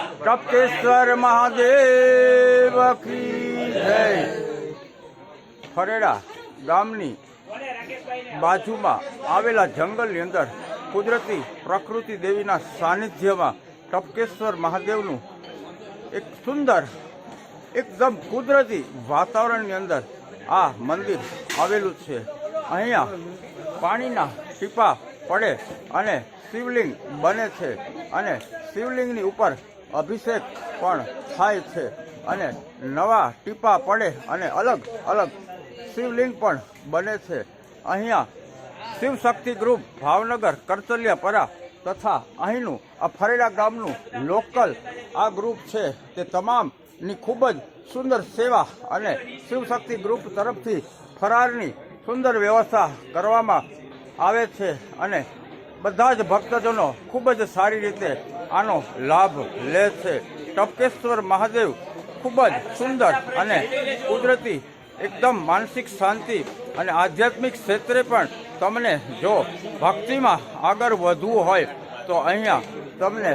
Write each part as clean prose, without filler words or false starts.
ટપકેશ્વર મહાદેવ કી જય। ફરેડા ગામની બાજુમાં આવેલા જંગલની અંદર કુદરતી પ્રકૃતિ દેવીના સાનિધ્યમાં ટપકેશ્વર મહાદેવનું એક સુંદર એકદમ કુદરતી વાતાવરણની અંદર આ મંદિર આવેલું છે। અહીંયા પાણીના ટીપા પડે અને શિવલિંગ બને છે અને શિવલિંગની ઉપર અભિષેક પણ થાય છે અને નવા ટીપા પડે અને અલગ અલગ શિવલિંગ પણ બને છે। અહીંયા શિવશક્તિ ગ્રુપ ભાવનગર કરચલિયાપરા તથા અહીંનું આ ફરેડા ગામનું લોકલ આ ગ્રુપ છે તે તમામની ખૂબ જ સુંદર સેવા અને શિવશક્તિ ગ્રુપ તરફથી ફરારની સુંદર વ્યવસ્થા કરવામાં આવે છે અને બધા જ ભક્તજનો ખૂબ જ સારી રીતે આનો લાભ લે છે। ટપકેશ્વર મહાદેવ ખૂબ જ સુંદર અને કુદરતી એકદમ માનસિક શાંતિ અને આધ્યાત્મિક ક્ષેત્રે પણ તમને જો ભક્તિમાં આગળ વધવું હોય તો અહીંયા તમને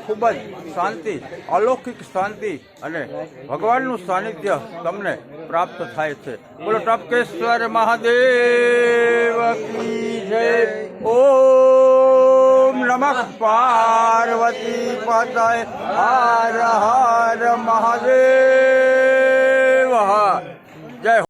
ખૂબ જ શાંતિ અલૌકિક શાંતિ અને ભગવાનનું સાનિધ્ય તમને પ્રાપ્ત થાય છે। બોલો ટપકેશ્વર મહાદેવ કી જય। ઓમ નમઃ પાર્વતી પતય હર હર મહાદેવ।